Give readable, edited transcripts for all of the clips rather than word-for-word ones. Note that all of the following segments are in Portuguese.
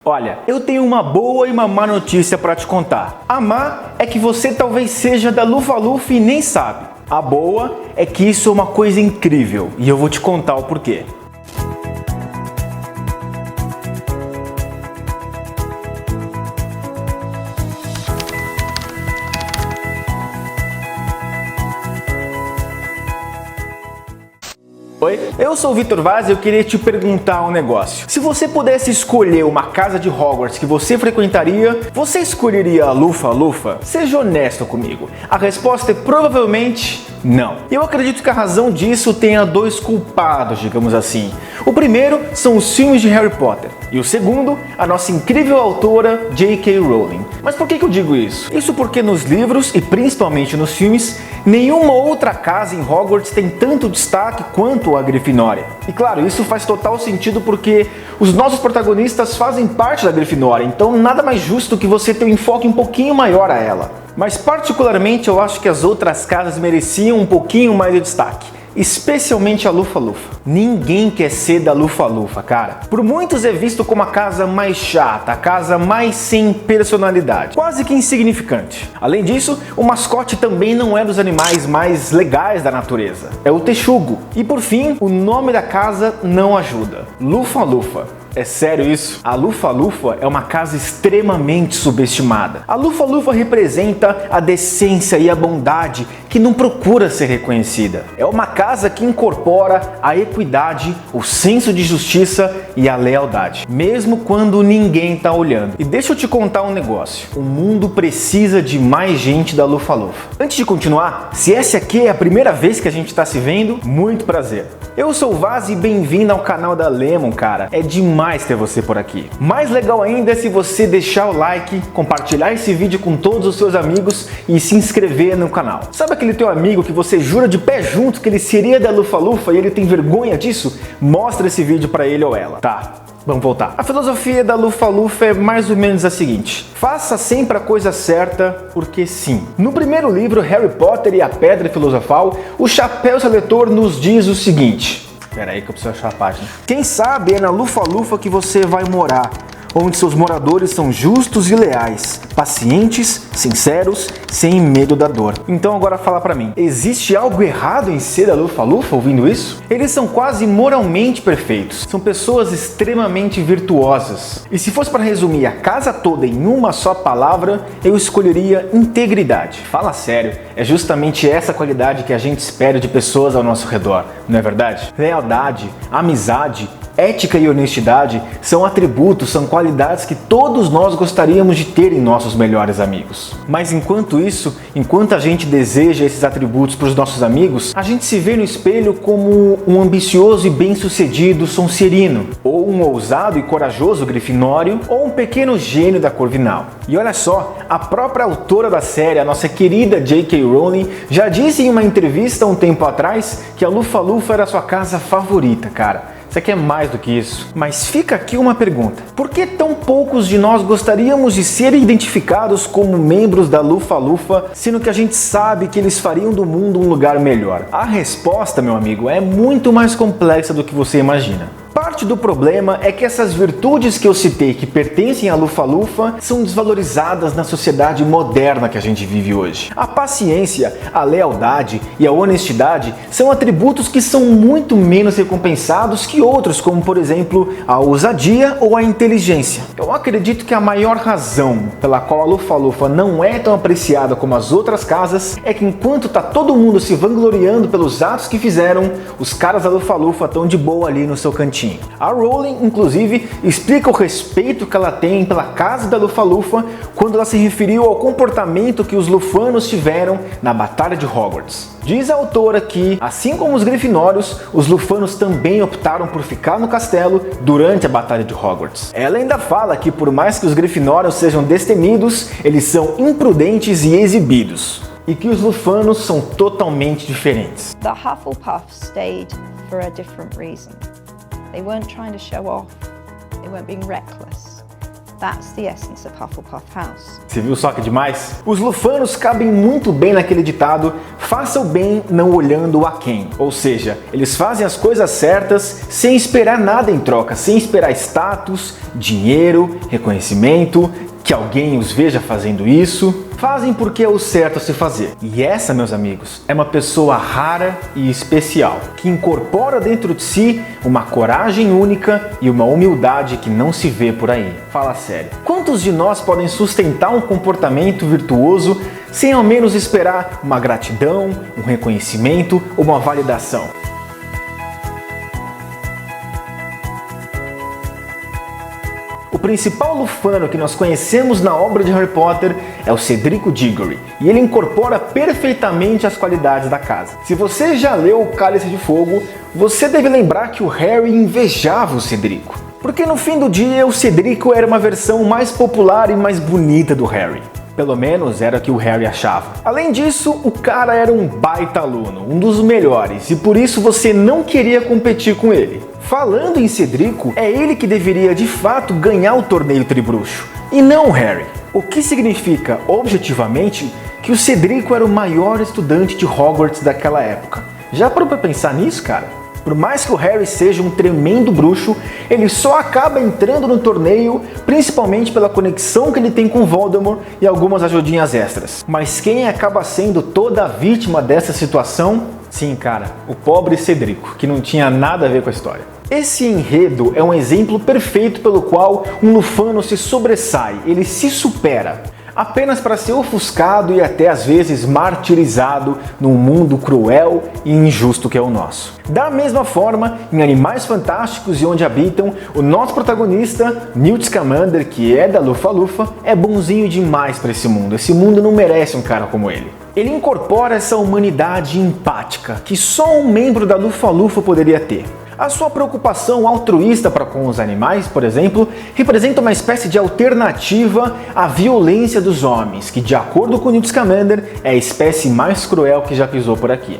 Olha, eu tenho uma boa e uma má notícia para te contar. A má é que você talvez seja da Lufa-Lufa e nem sabe. A boa é que isso é uma coisa incrível e eu vou te contar o porquê. Oi, eu sou o Vitor Vaz e eu queria te perguntar um negócio. Se você pudesse escolher uma casa de Hogwarts que você frequentaria, você escolheria a Lufa-Lufa? Seja honesto comigo. A resposta é provavelmente não. Eu acredito que a razão disso tenha dois culpados, digamos assim. O primeiro são os filmes de Harry Potter e o segundo, a nossa incrível autora J.K. Rowling. Mas por que eu digo isso? Isso porque nos livros e principalmente nos filmes, nenhuma outra casa em Hogwarts tem tanto destaque quanto a Grifinória. E claro, isso faz total sentido porque os nossos protagonistas fazem parte da Grifinória, então nada mais justo que você ter um enfoque um pouquinho maior a ela. Mas particularmente eu acho que as outras casas mereciam um pouquinho mais de destaque. Especialmente a Lufa-Lufa. Ninguém quer ser da Lufa-Lufa, cara. Por muitos é visto como a casa mais chata, a casa mais sem personalidade, quase que insignificante. Além disso, o mascote também não é dos animais mais legais da natureza. É o texugo. E por fim, o nome da casa não ajuda. Lufa-Lufa. É sério isso? A Lufa-Lufa é uma casa extremamente subestimada. A Lufa-Lufa representa a decência e a bondade que não procura ser reconhecida. É uma casa que incorpora a equidade, o senso de justiça e a lealdade, mesmo quando ninguém está olhando. E deixa eu te contar um negócio. O mundo precisa de mais gente da Lufa-Lufa. Antes de continuar, se essa aqui é a primeira vez que a gente está se vendo, muito prazer. Eu sou o Vaz e bem-vindo ao canal da Lemon, cara. É demais ter você por aqui. Mais legal ainda é se você deixar o like, compartilhar esse vídeo com todos os seus amigos e se inscrever no canal. Sabe aquele teu amigo que você jura de pé junto que ele seria da Lufa-Lufa e ele tem vergonha disso? Mostra esse vídeo pra ele ou ela. Tá. Vamos voltar. A filosofia da Lufa-Lufa é mais ou menos a seguinte: faça sempre a coisa certa porque sim. No primeiro livro, Harry Potter e a Pedra Filosofal, o Chapéu Seletor nos diz o seguinte. Pera aí que eu preciso achar a página. Quem sabe é na Lufa-Lufa que você vai morar, onde seus moradores são justos e leais, pacientes, sinceros, sem medo da dor. Então agora fala pra mim, existe algo errado em ser da Lufa-Lufa ouvindo isso? Eles são quase moralmente perfeitos, são pessoas extremamente virtuosas. E se fosse para resumir a casa toda em uma só palavra, eu escolheria integridade. Fala sério, é justamente essa qualidade que a gente espera de pessoas ao nosso redor, não é verdade? Lealdade, amizade, ética e honestidade são atributos, são qualidades que todos nós gostaríamos de ter em nossos melhores amigos. Mas enquanto isso, enquanto a gente deseja esses atributos para os nossos amigos, a gente se vê no espelho como um ambicioso e bem-sucedido Sonserino, ou um ousado e corajoso Grifinório, ou um pequeno gênio da Corvinal. E olha só, a própria autora da série, a nossa querida J.K. Rowling, já disse em uma entrevista um tempo atrás que a Lufa-Lufa era a sua casa favorita, cara. Isso aqui é mais do que isso. Mas fica aqui uma pergunta. Por que tão poucos de nós gostaríamos de ser identificados como membros da Lufa-Lufa, sendo que a gente sabe que eles fariam do mundo um lugar melhor? A resposta, meu amigo, é muito mais complexa do que você imagina. Parte do problema é que essas virtudes que eu citei que pertencem à Lufa-Lufa são desvalorizadas na sociedade moderna que a gente vive hoje. A paciência, a lealdade e a honestidade são atributos que são muito menos recompensados que outros, como por exemplo a ousadia ou a inteligência. Eu acredito que a maior razão pela qual a Lufa-Lufa não é tão apreciada como as outras casas é que enquanto tá todo mundo se vangloriando pelos atos que fizeram, os caras da Lufa-Lufa estão de boa ali no seu cantinho. A Rowling, inclusive, explica o respeito que ela tem pela casa da Lufa-Lufa quando ela se referiu ao comportamento que os lufanos tiveram na Batalha de Hogwarts. Diz a autora que, assim como os grifinórios, os lufanos também optaram por ficar no castelo durante a Batalha de Hogwarts. Ela ainda fala que, por mais que os grifinórios sejam destemidos, eles são imprudentes e exibidos. E que os lufanos são totalmente diferentes. The Hufflepuffs stayed for a different reason. They weren't trying to show off. They weren't being reckless. That's the essence of Hufflepuff House. Você viu só que demais? Os lufanos cabem muito bem naquele ditado: faça o bem não olhando a quem. Ou seja, eles fazem as coisas certas sem esperar nada em troca, sem esperar status, dinheiro, reconhecimento, que alguém os veja fazendo isso. Fazem porque é o certo a se fazer. E essa, meus amigos, é uma pessoa rara e especial, que incorpora dentro de si uma coragem única e uma humildade que não se vê por aí. Fala sério. Quantos de nós podem sustentar um comportamento virtuoso sem ao menos esperar uma gratidão, um reconhecimento ou uma validação? O principal lufano que nós conhecemos na obra de Harry Potter é o Cedrico Diggory, e ele incorpora perfeitamente as qualidades da casa. Se você já leu O Cálice de Fogo, você deve lembrar que o Harry invejava o Cedrico, porque no fim do dia o Cedrico era uma versão mais popular e mais bonita do Harry. Pelo menos era o que o Harry achava. Além disso, o cara era um baita aluno, um dos melhores, e por isso você não queria competir com ele. Falando em Cedrico, é ele que deveria de fato ganhar o torneio Tribruxo, e não o Harry. O que significa, objetivamente, que o Cedrico era o maior estudante de Hogwarts daquela época. Já parou pra pensar nisso, cara? Por mais que o Harry seja um tremendo bruxo, ele só acaba entrando no torneio principalmente pela conexão que ele tem com Voldemort e algumas ajudinhas extras. Mas quem acaba sendo toda a vítima dessa situação? Sim, cara, o pobre Cedrico, que não tinha nada a ver com a história. Esse enredo é um exemplo perfeito pelo qual um lufano se sobressai, ele se supera, apenas para ser ofuscado e até às vezes martirizado num mundo cruel e injusto que é o nosso. Da mesma forma, em Animais Fantásticos e Onde Habitam, o nosso protagonista, Newt Scamander, que é da Lufa-Lufa, é bonzinho demais para esse mundo. Esse mundo não merece um cara como ele. Ele incorpora essa humanidade empática que só um membro da Lufa-Lufa poderia ter. A sua preocupação altruísta para com os animais, por exemplo, representa uma espécie de alternativa à violência dos homens, que, de acordo com Newt Scamander, é a espécie mais cruel que já pisou por aqui.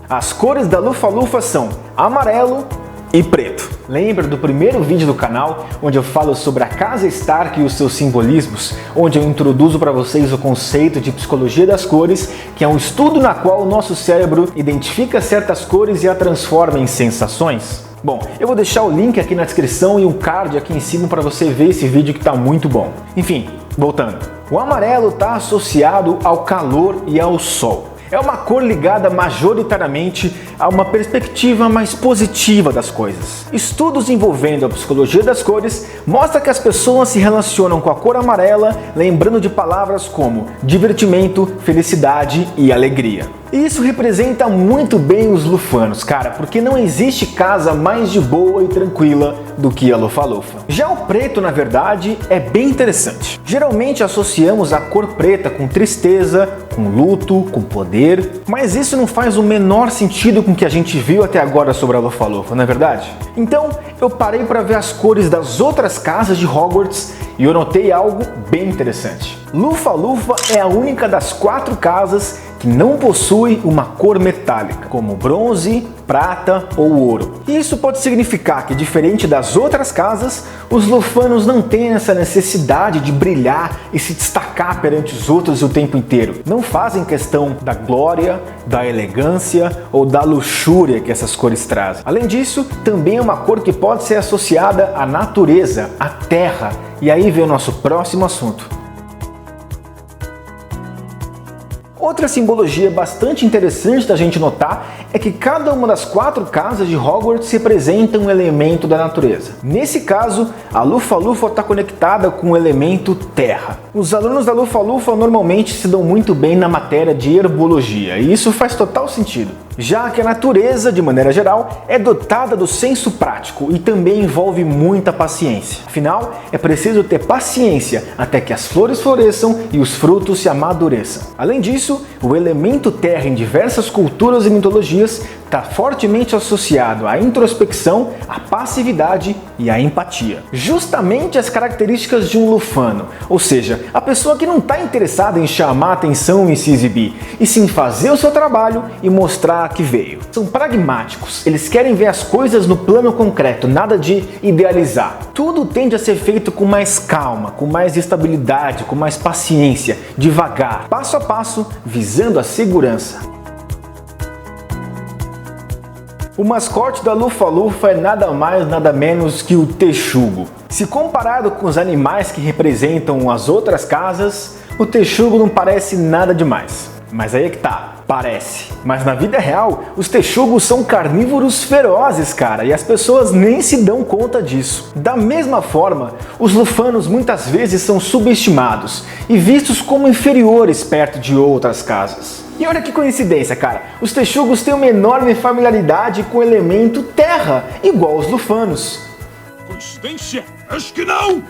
As cores da Lufa-Lufa são amarelo e preto. Lembra do primeiro vídeo do canal, onde eu falo sobre a Casa Stark e os seus simbolismos, onde eu introduzo para vocês o conceito de psicologia das cores, que é um estudo na qual o nosso cérebro identifica certas cores e a transforma em sensações? Bom, eu vou deixar o link aqui na descrição e um card aqui em cima para você ver esse vídeo que está muito bom. Enfim, voltando. O amarelo está associado ao calor e ao sol. É uma cor ligada majoritariamente a uma perspectiva mais positiva das coisas. Estudos envolvendo a psicologia das cores mostram que as pessoas se relacionam com a cor amarela lembrando de palavras como divertimento, felicidade e alegria. E isso representa muito bem os lufanos, cara, porque não existe casa mais de boa e tranquila do que a Lufa-Lufa. Já o preto, na verdade, é bem interessante. Geralmente associamos a cor preta com tristeza, com luto, com poder, mas isso não faz o menor sentido com o que a gente viu até agora sobre a Lufa-Lufa, não é verdade? Então, eu parei para ver as cores das outras casas de Hogwarts e eu notei algo bem interessante. Lufa-Lufa é a única das 4 casas que não possui uma cor metálica, como bronze, prata ou ouro. E isso pode significar que, diferente das outras casas, os lufanos não têm essa necessidade de brilhar e se destacar perante os outros o tempo inteiro. Não fazem questão da glória, da elegância ou da luxúria que essas cores trazem. Além disso, também é uma cor que pode ser associada à natureza, à terra. E aí vem o nosso próximo assunto. Outra simbologia bastante interessante da gente notar é que cada uma das 4 casas de Hogwarts representa um elemento da natureza. Nesse caso, a Lufa-Lufa está conectada com o elemento terra. Os alunos da Lufa-Lufa normalmente se dão muito bem na matéria de herbologia, e isso faz total sentido, já que a natureza, de maneira geral, é dotada do senso prático e também envolve muita paciência. Afinal, é preciso ter paciência até que as flores floresçam e os frutos se amadureçam. Além disso, o elemento terra em diversas culturas e mitologias está fortemente associado à introspecção, à passividade e à empatia. Justamente as características de um lufano, ou seja, a pessoa que não está interessada em chamar atenção e se exibir, e sim fazer o seu trabalho e mostrar lá que veio. São pragmáticos, eles querem ver as coisas no plano concreto, nada de idealizar. Tudo tende a ser feito com mais calma, com mais estabilidade, com mais paciência, devagar, passo a passo, visando a segurança. O mascote da Lufa-Lufa é nada mais, nada menos que o texugo. Se comparado com os animais que representam as outras casas, o texugo não parece nada demais. Mas aí é que tá, parece. Mas na vida real, os texugos são carnívoros ferozes, cara, e as pessoas nem se dão conta disso. Da mesma forma, os lufanos muitas vezes são subestimados e vistos como inferiores perto de outras casas. E olha que coincidência, cara, os texugos têm uma enorme familiaridade com o elemento terra, igual os lufanos. Coincidência? Acho que não!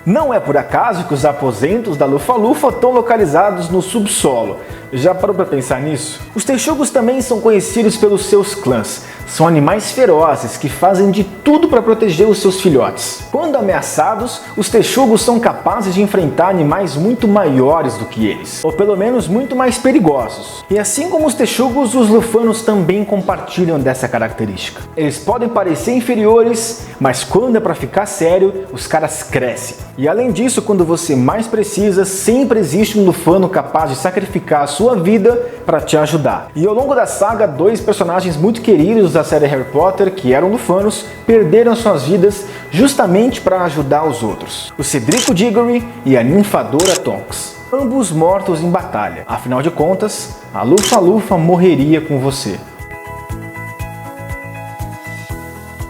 Não é por acaso que os aposentos da Lufa-Lufa estão localizados no subsolo. Já parou para pensar nisso? Os texugos também são conhecidos pelos seus clãs. São animais ferozes que fazem de tudo para proteger os seus filhotes. Quando ameaçados, os texugos são capazes de enfrentar animais muito maiores do que eles, ou pelo menos muito mais perigosos. E assim como os texugos, os lufanos também compartilham dessa característica. Eles podem parecer inferiores, mas quando é para ficar sério, os caras crescem. E além disso, quando você mais precisa, sempre existe um lufano capaz de sacrificar a sua vida para te ajudar. E ao longo da saga, dois personagens muito queridos da série Harry Potter, que eram lufanos, perderam suas vidas justamente para ajudar os outros. O Cedrico Diggory e a ninfadora Tonks. Ambos mortos em batalha. Afinal de contas, a Lufa-Lufa morreria com você.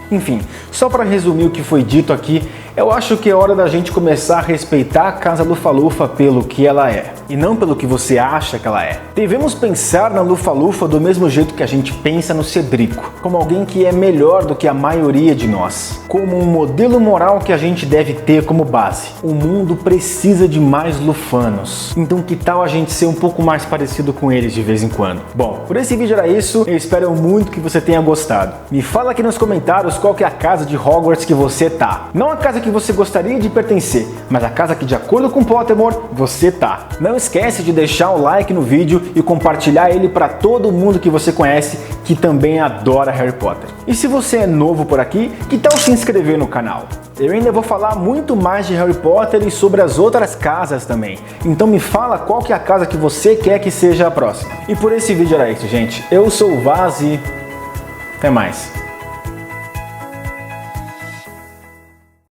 Enfim, só para resumir o que foi dito aqui, eu acho que é hora da gente começar a respeitar a casa Lufa-Lufa pelo que ela é, e não pelo que você acha que ela é. Devemos pensar na Lufa-Lufa do mesmo jeito que a gente pensa no Cedrico, como alguém que é melhor do que a maioria de nós, como um modelo moral que a gente deve ter como base. O mundo precisa de mais lufanos, então que tal a gente ser um pouco mais parecido com eles de vez em quando? Bom, por esse vídeo era isso, eu espero muito que você tenha gostado. Me fala aqui nos comentários qual que é a casa de Hogwarts que você tá. Não a casa que você gostaria de pertencer, mas a casa que, de acordo com Pottermore, você tá. Não esquece de deixar o like no vídeo e compartilhar ele para todo mundo que você conhece que também adora Harry Potter. E se você é novo por aqui, que tal se inscrever no canal? Eu ainda vou falar muito mais de Harry Potter e sobre as outras casas também. Então me fala qual que é a casa que você quer que seja a próxima. E por esse vídeo era isso, gente. Eu sou o Vaz e até mais.